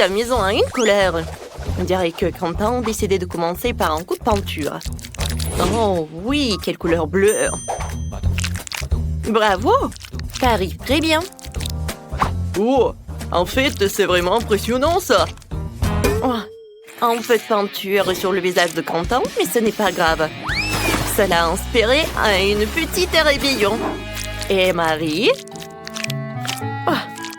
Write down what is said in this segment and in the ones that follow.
la maison à une couleur. On dirait que Quentin a décidé de commencer par un coup de peinture. Oh oui, quelle couleur bleue! Bravo! Ça arrive très bien. Oh, en fait, c'est vraiment impressionnant, ça! Oh, un peu de peinture sur le visage de Quentin, mais ce n'est pas grave. Cela a inspiré à une petite rébellion. Et Marie? Oh,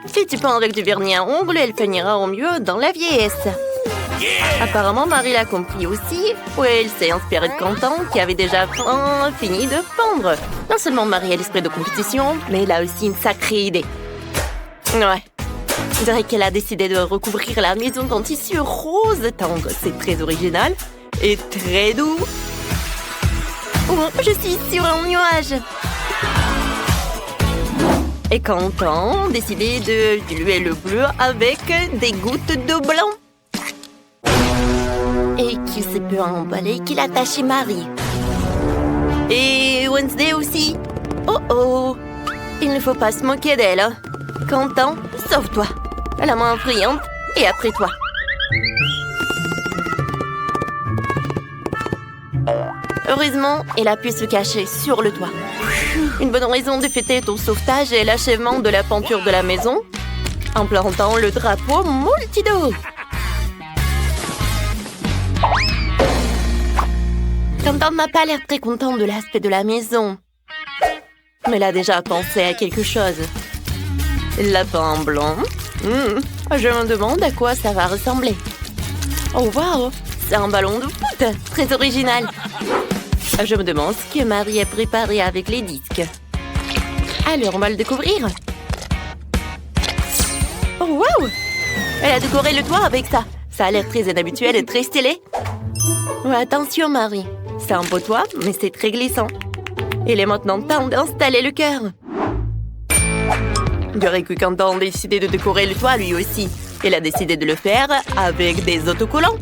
si tu peins avec du vernis à ongles, elle finira au mieux dans la vieillesse. Apparemment, Marie l'a compris aussi. Oui, elle s'est inspirée de Quentin, qui avait déjà fini de peindre. Non seulement Marie a l'esprit de compétition, mais elle a aussi une sacrée idée. Ouais. Je dirais qu'elle a décidé de recouvrir la maison d'un tissu rose tendre. C'est très original et très doux. Oh, je suis sur un nuage. Et Quentin a décidé de diluer le bleu avec des gouttes de blanc. Et qui se peut emballer qu'il a attaché Marie. Et Wednesday aussi. Oh oh. Il ne faut pas se moquer d'elle. Quentin, sauve-toi. La main brillante et après toi. Heureusement, elle a pu se cacher sur le toit. Une bonne raison de fêter ton sauvetage et l'achèvement de la peinture de la maison en plantant le drapeau multido. Quentin n'a pas l'air très content de l'aspect de la maison. Mais il a déjà pensé à quelque chose. Lapin blanc. Je me demande à quoi ça va ressembler. Oh wow, c'est un ballon de foot. Très original. Je me demande ce que Marie a préparé avec les disques. Alors, on va le découvrir. Oh wow, elle a décoré le toit avec ça. Ça a l'air très inhabituel et très stylé. Ouais, attention Marie. C'est un beau toit, mais c'est très glissant. Il est maintenant temps d'installer le cœur. Je dirais que Quentin a décidé de décorer le toit lui aussi. Il a décidé de le faire avec des autocollants.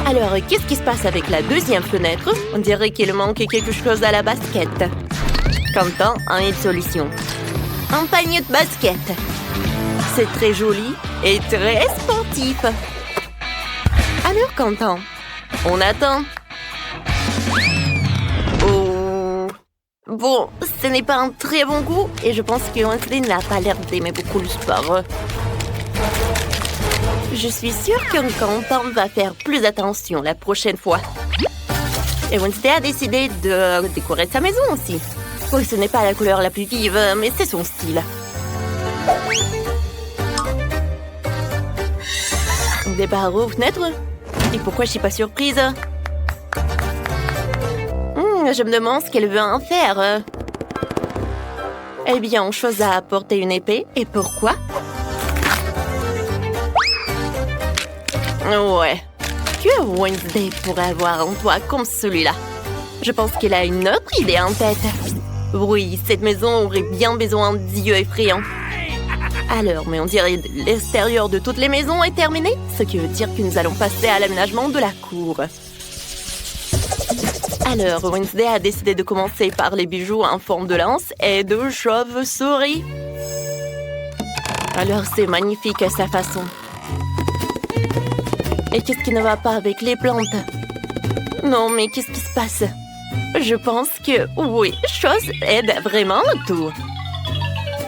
Alors, qu'est-ce qui se passe avec la deuxième fenêtre? On dirait qu'il manque quelque chose à la basket. Quentin a une solution. Un panier de basket. C'est très joli et très sportif. Alors, Quentin, on attend. Oh. Bon, ce n'est pas un très bon goût et je pense que Wednesday n'a pas l'air d'aimer beaucoup le sport. Je suis sûre que Quentin va faire plus attention la prochaine fois. Et Wednesday a décidé de décorer sa maison aussi. Oui, ce n'est pas la couleur la plus vive, mais c'est son style. Des barreaux aux fenêtres? Et pourquoi je suis pas surprise? Je me demande ce qu'elle veut en faire. Eh bien, on chose à apporter une épée. Et pourquoi? Ouais. Que Wednesday pourrait avoir un toit comme celui-là? Je pense qu'elle a une autre idée en tête. Oui, cette maison aurait bien besoin d'yeux effrayants. Alors, mais on dirait que l'extérieur de toutes les maisons est terminé, ce qui veut dire que nous allons passer à l'aménagement de la cour. Alors, Wednesday a décidé de commencer par les bijoux en forme de lance et de chauve-souris. Alors, c'est magnifique à sa façon. Et qu'est-ce qui ne va pas avec les plantes? Non, mais qu'est-ce qui se passe? Je pense que, oui, chose aide vraiment tout.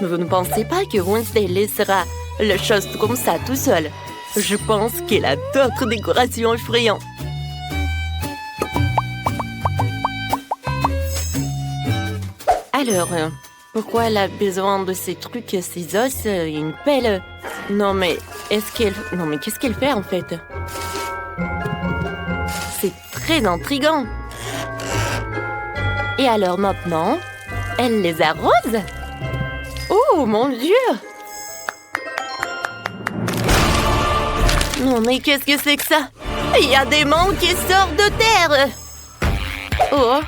Mais vous ne pensez pas que Wednesday laissera la chose comme ça tout seul? Je pense qu'elle a d'autres décorations effrayantes. Alors, pourquoi elle a besoin de ces trucs, ces os, une pelle? Non, mais qu'est-ce qu'elle fait en fait? C'est très intriguant. Et alors maintenant, elle les arrose? Oh mon Dieu! Non mais qu'est-ce que c'est que ça? Il y a des mangues qui sortent de terre! Oh!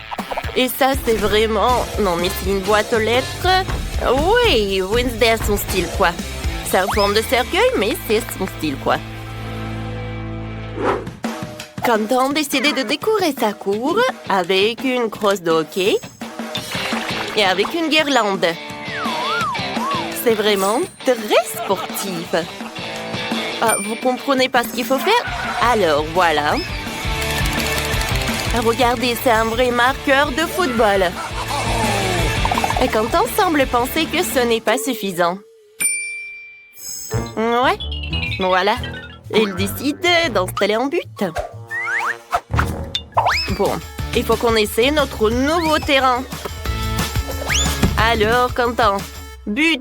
Et ça c'est vraiment... Non mais c'est une boîte aux lettres. Oui, Wednesday a son style quoi. C'est en forme de cercueil mais c'est son style quoi. Quentin a décidé de décorer sa cour avec une crosse de hockey et avec une guirlande. C'est vraiment très sportif. Ah, vous comprenez pas ce qu'il faut faire? Alors, voilà. Regardez, c'est un vrai marqueur de football. Et Quentin semble penser que ce n'est pas suffisant. Ouais, voilà. Il décide d'installer un but. Bon, il faut qu'on essaie notre nouveau terrain. Alors, Quentin, but.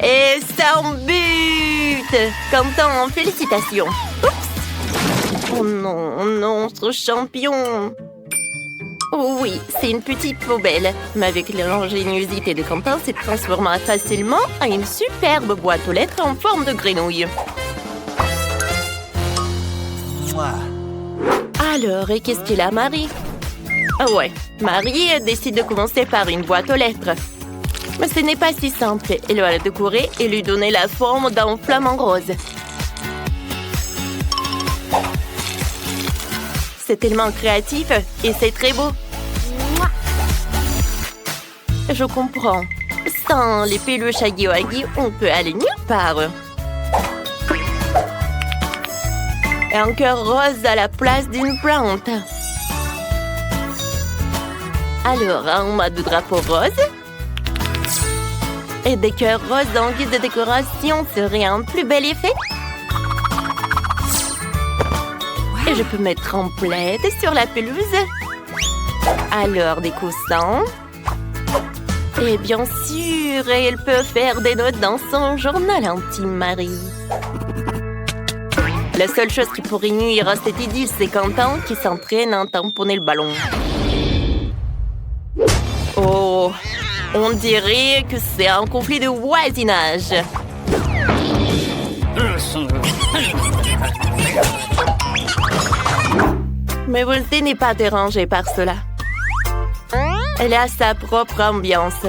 Et c'est un but! Quentin, félicitations. Oups! Oh non, ce champion! Oh oui, c'est une petite poubelle. Mais avec l'ingéniosité de Quentin, c'est transformé facilement en une superbe boîte aux lettres en forme de grenouille. Alors, et qu'est-ce qu'il a, Marie? Ah ouais, Marie décide de commencer par une boîte aux lettres. Mais ce n'est pas si simple. Elle va la décorer et lui donner la forme d'un flamant rose. C'est tellement créatif et c'est très beau. Je comprends. Sans les peluches Huggy Wuggy, on peut aller nulle part. Et un cœur rose à la place d'une plante. Alors, un mât de drapeau rose. Et des cœurs roses en guise de décoration serait un plus bel effet. Et je peux mettre en plaid sur la pelouse. Alors, des coussins. Et bien sûr, elle peut faire des notes dans son journal intime, Marie. La seule chose qui pourrait nuire à cette idylle, c'est Quentin qui s'entraîne à tamponner le ballon. Oh, on dirait que c'est un conflit de voisinage. Mais Wednesday n'est pas dérangée par cela. Elle a sa propre ambiance.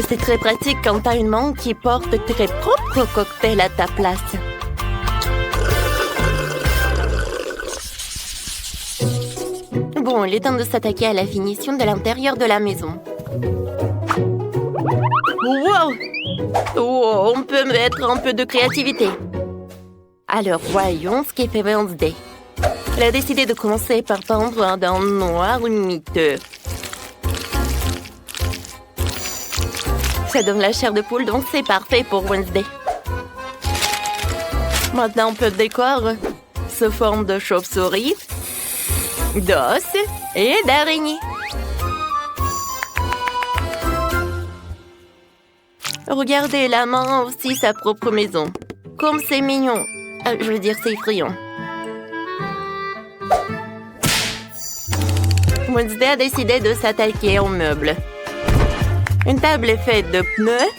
C'est très pratique quand t'as une main qui porte tes propres cocktails à ta place. Bon, il est temps de s'attaquer à la finition de l'intérieur de la maison. Wow! Oh, on peut mettre un peu de créativité. Alors, voyons ce qu'est fait Wednesday. Elle a décidé de commencer par peindre d'un noir miteux. Ça donne la chair de poule, donc c'est parfait pour Wednesday. Maintenant, un peu de décor sous forme de chauve-souris, d'os et d'araignée. Regardez, la main a aussi sa propre maison. Comme c'est mignon. Je veux dire, c'est effrayant. Wednesday a décidé de s'attaquer aux meubles. Une table est faite de pneus,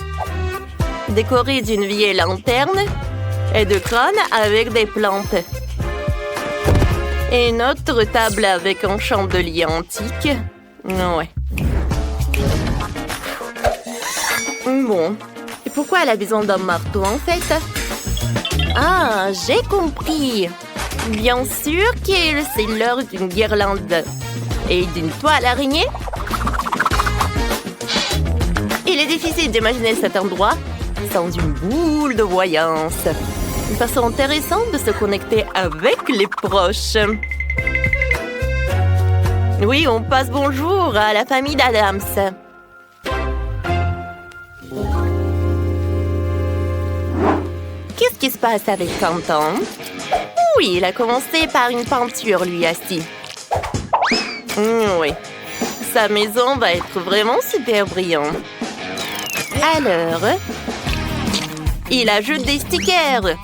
décorée d'une vieille lanterne et de crânes avec des plantes. Et une autre table avec un chandelier antique. Ouais. Bon. Et pourquoi elle a besoin d'un marteau, en fait? Ah, j'ai compris. Bien sûr que c'est l'heure d'une guirlande et d'une toile araignée. Il est difficile d'imaginer cet endroit sans une boule de voyance. Une façon intéressante de se connecter avec les proches. Oui, on passe bonjour à la famille d'Adams. Qu'est-ce qui se passe avec Quentin? Oui, il a commencé par une peinture, lui, assis. Oui, sa maison va être vraiment super brillante. Alors, il ajoute des stickers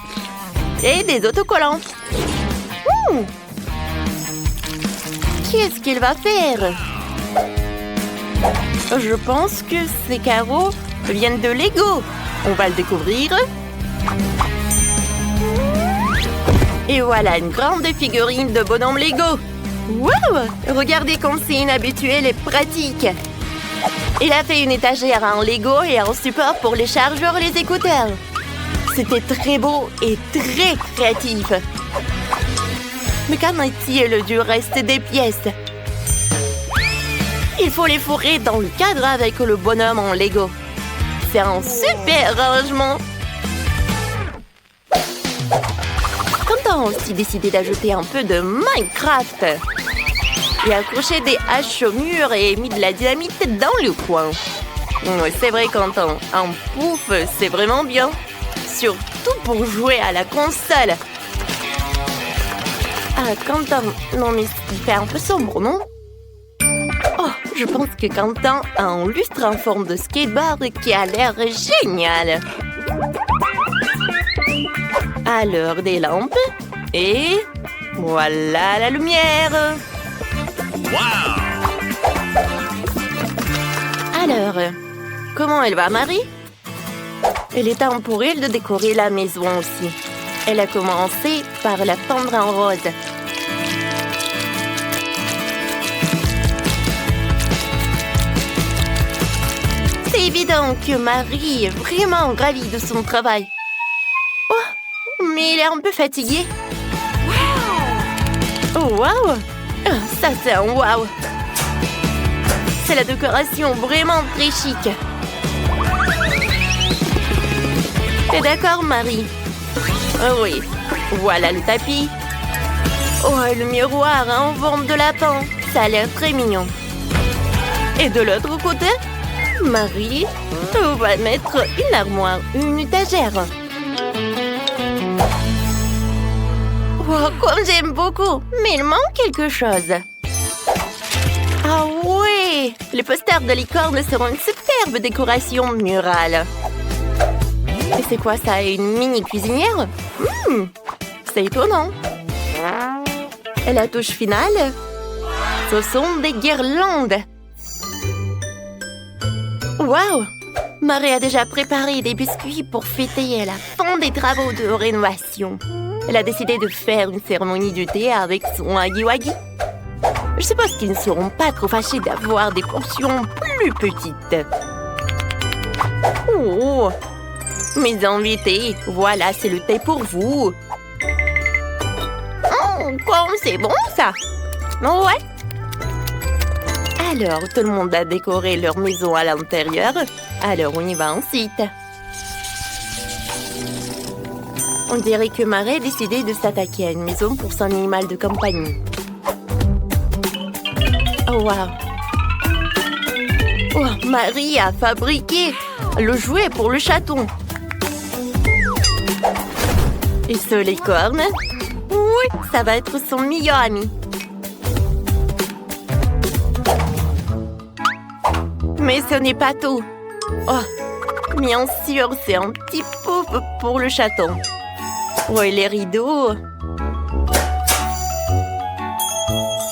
et des autocollants. Qu'est-ce qu'il va faire? Je pense que ces carreaux viennent de Lego. On va le découvrir. Et voilà une grande figurine de bonhomme Lego. Wow! Regardez comme c'est inhabituel et pratique. Il a fait une étagère en Lego et un support pour les chargeurs et les écouteurs. C'était très beau et très créatif. Mais qu'en est-il du reste des pièces? Il faut les fourrer dans le cadre avec le bonhomme en Lego. C'est un super rangement. Quentin a aussi décidé d'ajouter un peu de Minecraft. Il a accroché des haches au mur et mis de la dynamite dans le coin. C'est vrai, Quentin, un pouf, c'est vraiment bien. Surtout pour jouer à la console. Ah, Quentin, non mais il fait un peu sombre, non? Oh, je pense que Quentin a un lustre en forme de skateboard qui a l'air génial. Alors, des lampes. Et voilà la lumière. Wow! Alors, comment elle va, Marie? Il est temps pour elle de décorer la maison aussi. Elle a commencé par la peindre en rose. C'est évident que Marie est vraiment ravie de son travail. Oh, mais elle est un peu fatiguée. Oh, wow! Ça, c'est un wow! C'est la décoration vraiment très chic. T'es d'accord, Marie? Oh oui, voilà le tapis. Oh, le miroir en forme de lapin. Ça a l'air très mignon. Et de l'autre côté, Marie va mettre une armoire, une étagère. Oh, comme j'aime beaucoup, mais il manque quelque chose. Ah ouais, les posters de licorne seront une superbe décoration murale. Et c'est quoi ça, une mini cuisinière? C'est étonnant. Et la touche finale, ce sont des guirlandes. Waouh! Marie a déjà préparé des biscuits pour fêter la fin des travaux de rénovation. Elle a décidé de faire une cérémonie du thé avec son Huggy-Wuggy. Je suppose qu'ils ne seront pas trop fâchés d'avoir des portions plus petites. Oh! Mes invités, voilà, c'est le thé pour vous. Oh, comme c'est bon, ça! Ouais! Alors, tout le monde a décoré leur maison à l'intérieur. Alors, on y va ensuite. On dirait que Marie a décidé de s'attaquer à une maison pour son animal de compagnie. Oh, wow! Oh, Marie a fabriqué le jouet pour le chaton. Et ce licorne? Oui, ça va être son meilleur ami. Mais ce n'est pas tout. Oh, bien sûr, c'est un petit pouf pour le chaton. Oh, et les rideaux.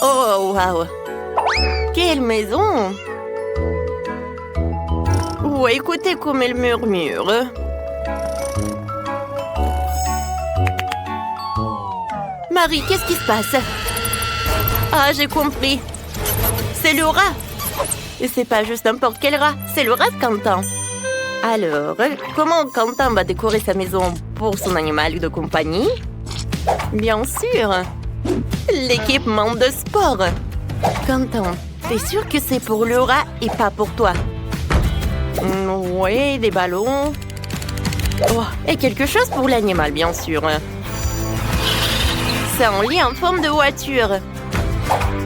Oh, waouh! Quelle maison! Oh, écoutez comme elle murmure. Marie, qu'est-ce qui se passe? Ah, j'ai compris. C'est le rat. Et c'est pas juste n'importe quel rat, c'est le rat de Quentin. Alors, comment Quentin va décorer sa maison pour son animal de compagnie? Bien sûr, l'équipement de sport. Quentin, t'es sûr que c'est pour le rat et pas pour toi? Oui, des ballons. Oh, et quelque chose pour l'animal, bien sûr. C'est un lit en forme de voiture.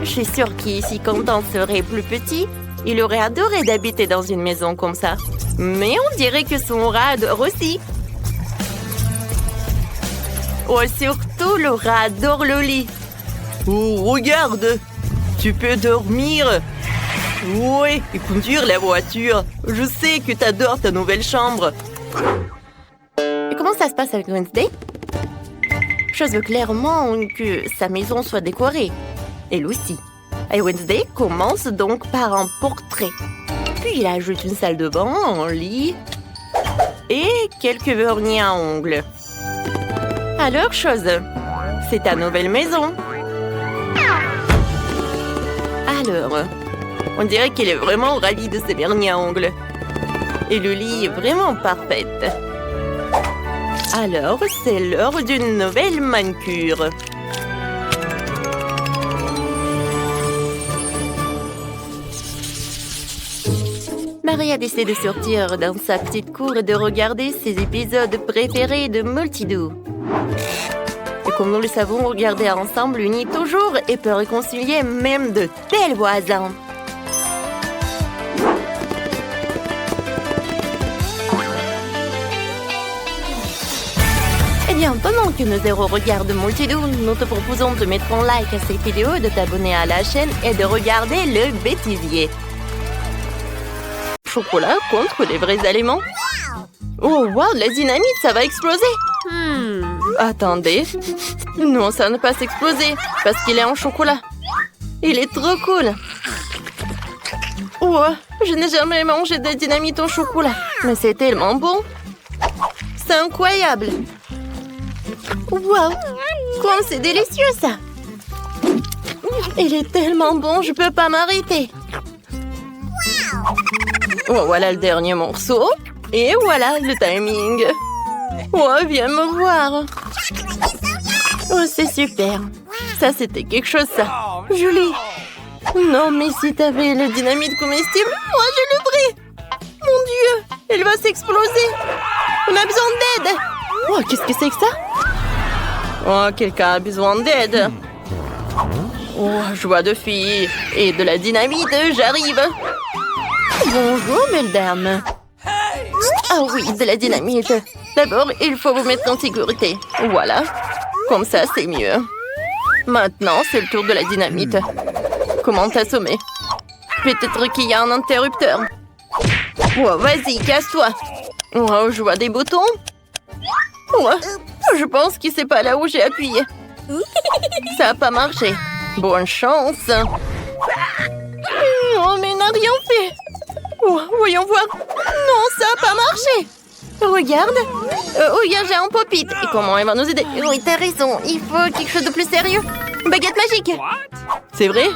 Je suis sûre qu'ici, Quentin serait plus petit, il aurait adoré d'habiter dans une maison comme ça. Mais on dirait que son rat adore aussi. Oh, surtout, le rat adore le lit. Oh, regarde! Tu peux dormir. Ouais, et conduire la voiture. Je sais que t'adores ta nouvelle chambre. Et comment ça se passe avec Wednesday? Je veux clairement que sa maison soit décorée. Elle aussi. Et Wednesday commence donc par un portrait. Puis il ajoute une salle de bain, un lit et quelques vernis à ongles. Alors, chose, c'est ta nouvelle maison. Alors, on dirait qu'il est vraiment ravi de ses vernis à ongles. Et le lit est vraiment parfait. Alors, c'est l'heure d'une nouvelle manucure. Maria décide de sortir dans sa petite cour et de regarder ses épisodes préférés de Multidou. Et comme nous le savons, regarder ensemble unit toujours et peut réconcilier même de tels voisins. Eh bien, pendant que nos héros regardent Multidou, nous te proposons de mettre un like à cette vidéo, de t'abonner à la chaîne et de regarder le bêtisier. Chocolat contre les vrais aliments. Oh, wow, la dynamite, ça va exploser. Attendez. Non, ça ne peut pas s'exploser parce qu'il est en chocolat. Il est trop cool. Oh, je n'ai jamais mangé de dynamite au chocolat. Mais c'est tellement bon. C'est incroyable. Wow, comme c'est délicieux ça. Il est tellement bon, je peux pas m'arrêter. Oh, voilà le dernier morceau. Et voilà le timing. Oh, viens me voir. Oh, c'est super. Ça, c'était quelque chose, ça. Julie. Non, mais si t'avais la dynamite comestible, moi, je le ferais. Mon Dieu, elle va s'exploser. On a besoin d'aide. Oh, qu'est-ce que c'est que ça? Oh, quelqu'un a besoin d'aide. Oh, joie de fille. Et de la dynamite, j'arrive. Bonjour, belle dame. Ah oui, de la dynamite. D'abord, il faut vous mettre en sécurité. Voilà. Comme ça, c'est mieux. Maintenant, c'est le tour de la dynamite. Comment t'assommer? Peut-être qu'il y a un interrupteur. Oh, vas-y, casse-toi. Oh, je vois des boutons. Oh, je pense que c'est pas là où j'ai appuyé. Ça n'a pas marché. Bonne chance. Oh, mais il n'a rien fait. Oh, voyons voir. Non, ça n'a pas marché. Regarde. Oh, j'ai un pop-it. Et comment elle va nous aider? Oui, t'as raison. Il faut quelque chose de plus sérieux. Baguette magique. C'est vrai?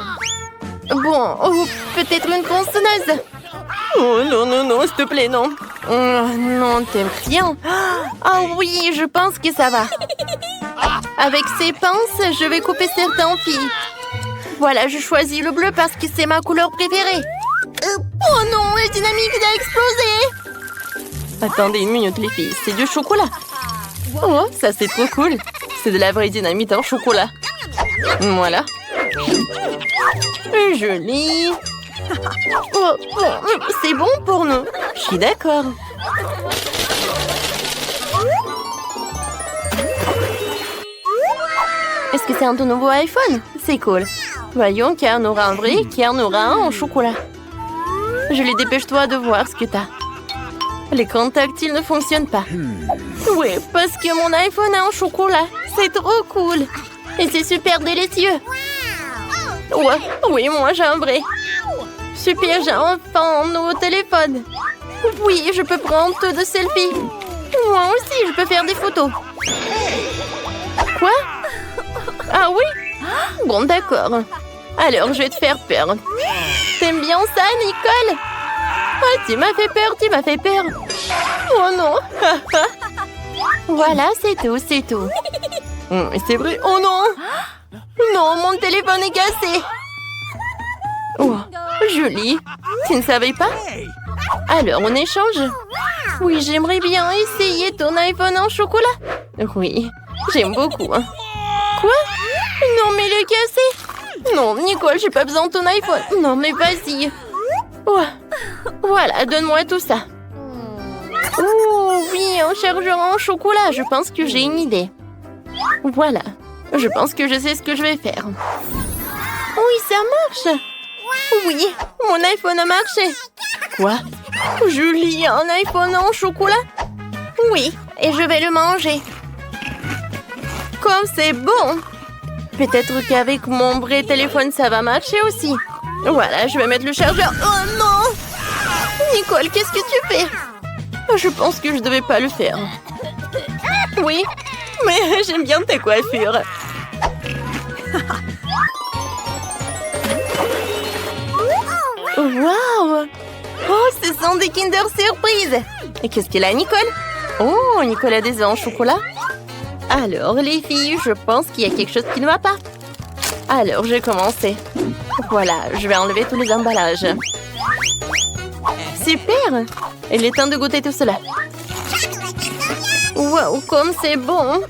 Bon, oh, peut-être une tronçonneuse. Oh, non, non, non, s'il te plaît, non. Oh, non, t'aimes rien. Ah oui, je pense que ça va. Avec ces pinces, je vais couper certains fils. Voilà, je choisis le bleu parce que c'est ma couleur préférée. Oh non, la dynamite a explosé. Attendez une minute, les filles, c'est du chocolat. Oh, ça c'est trop cool. C'est de la vraie dynamite en chocolat. Voilà. Joli. Oh, c'est bon pour nous. Je suis d'accord. Est-ce que c'est un tout nouveau iPhone? C'est cool. Voyons qui en aura un vrai, qui en aura un en chocolat. Julie, dépêche-toi de voir ce que t'as. L'écran tactile ne fonctionne pas. Oui, parce que mon iPhone est en chocolat. C'est trop cool. Et c'est super délicieux. Ouais, oui, moi j'ai un vrai. Super, j'ai enfin un nouveau téléphone. Oui, je peux prendre tout de selfies. Moi aussi, je peux faire des photos. Quoi? Ah oui? Bon, d'accord. Alors, je vais te faire peur. T'aimes bien ça, Nicole? Oh, tu m'as fait peur, tu m'as fait peur. Oh non. Voilà, c'est tout, c'est tout. C'est vrai. Oh non. Non, mon téléphone est cassé. Oh, Julie, tu ne savais pas? Alors, on échange? Oui, j'aimerais bien essayer ton iPhone en chocolat. Oui, j'aime beaucoup. Quoi? Non, mais il est cassé. Non, Nicole, j'ai pas besoin de ton iPhone. Non, mais vas-y. Oh, voilà, donne-moi tout ça. Oh, oui, un chargeur en chocolat. Je pense que j'ai une idée. Voilà, je pense que je sais ce que je vais faire. Oui, ça marche. Oui, mon iPhone a marché. Quoi? Julie, un iPhone en chocolat? Oui, et je vais le manger. Comme c'est bon. Peut-être qu'avec mon vrai téléphone, ça va marcher aussi. Voilà, je vais mettre le chargeur. Oh non! Nicole, qu'est-ce que tu fais? Je pense que je devais pas le faire. Oui, mais j'aime bien tes coiffures. Waouh! Oh, ce sont des Kinder Surprise! Et qu'est-ce qu'elle a, Nicole? Oh, Nicole a des œufs en chocolat. Alors, les filles, je pense qu'il y a quelque chose qui ne va pas. Alors, je vais commencer. Voilà, je vais enlever tous les emballages. super! Il est temps de goûter tout cela. Wow, comme c'est bon!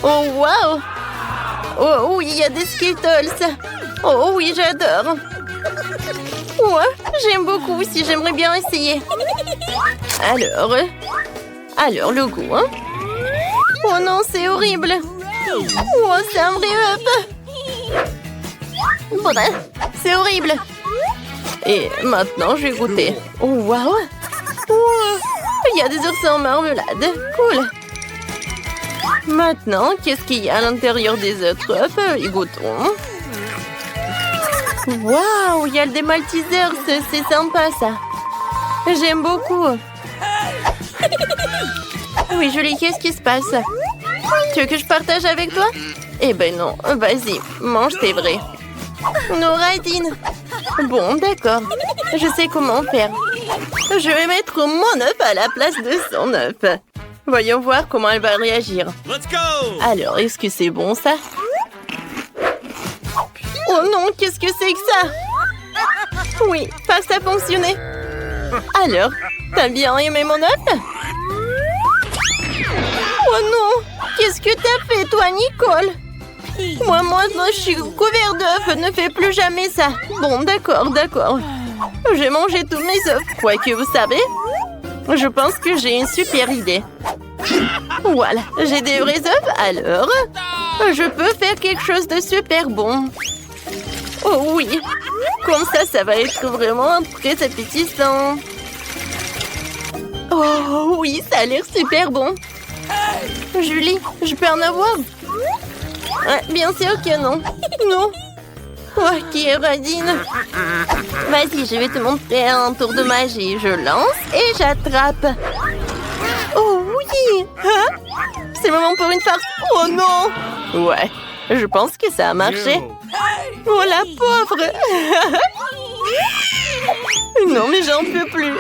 Oh, wow! Oh oui, il y a des Skittles! Oh oui, j'adore! Ouais, j'aime beaucoup aussi, j'aimerais bien essayer. Alors le goût, hein? Oh non, c'est horrible! Oh, c'est un vrai œuf! Bref, c'est horrible! Et maintenant, je vais goûter. Oh, wow! Wow. Il y a des oursins en marmelade. Cool! Maintenant, qu'est-ce qu'il y a à l'intérieur des autres œufs? Goûtons. Waouh! Il y a des Maltesers. C'est sympa, ça. J'aime beaucoup. Oui, Julie, qu'est-ce qui se passe? Tu veux que je partage avec toi? Eh ben non. Vas-y, mange tes vrais. Non, Raidine. Bon, d'accord. Je sais comment faire. Je vais mettre mon œuf à la place de son œuf. Voyons voir comment elle va réagir. Let's go! Alors, est-ce que c'est bon, ça? Oh non, qu'est-ce que c'est que ça? Oui, ça a fonctionné. Alors, t'as bien aimé mon œuf? Oh non! Qu'est-ce que t'as fait, toi, Nicole? Moi, je suis couvert d'œufs. Ne fais plus jamais ça. Bon, d'accord. J'ai mangé tous mes œufs. Quoique, vous savez, je pense que j'ai une super idée. Voilà, j'ai des vrais œufs, alors je peux faire quelque chose de super bon. Oh oui, comme ça va être vraiment très appétissant. Oh oui, ça a l'air super bon. Julie, je peux en avoir? Bien sûr que non. Non. Ok, Radine. Vas-y, je vais te montrer un tour de magie. Je lance et j'attrape. Oh oui! Hein? C'est le moment pour une farce. Oh non! Ouais, je pense que ça a marché. Oh la pauvre! Non mais j'en peux plus.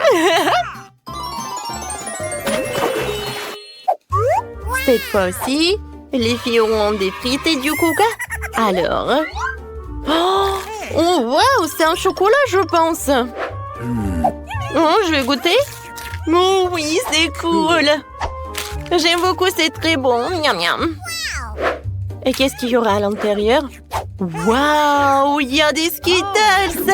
Cette fois aussi, les filles auront des frites et du coca. Alors... Oh wow, c'est un chocolat, je pense. Oh, je vais goûter. Oh oui, c'est cool. J'aime beaucoup, c'est très bon. Miam miam. Et qu'est-ce qu'il y aura à l'intérieur? Waouh, il y a des Skittles.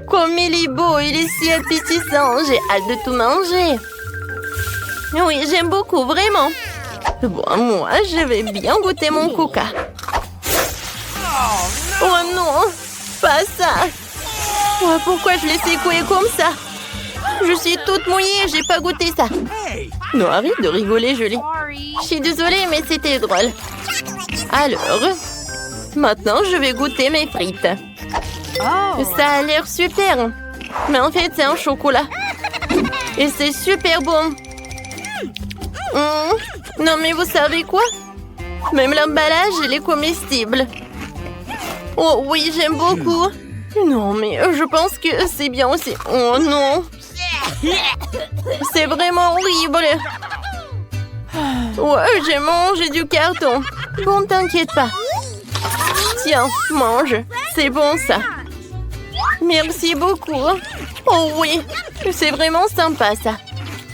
Comme il est beau, il est si appétissant. J'ai hâte de tout manger. Oui, j'aime beaucoup, vraiment. Bon, moi, je vais bien goûter mon coca. Oh non, pas ça. Oh, pourquoi je l'ai secoué comme ça? Je suis toute mouillée, j'ai pas goûté ça. Non, arrête de rigoler, Julie. Je suis désolée, mais c'était drôle. Alors, maintenant, je vais goûter mes frites. Ça a l'air super. Mais en fait, c'est un chocolat. Et c'est super bon. Non, mais vous savez quoi? Même l'emballage, il est comestible. Oh oui, j'aime beaucoup. Non, mais je pense que c'est bien aussi. Oh non. C'est vraiment horrible. Ouais, j'ai mangé du carton. Bon, t'inquiète pas. Tiens, mange. C'est bon, ça. Merci beaucoup. Oh oui, c'est vraiment sympa, ça.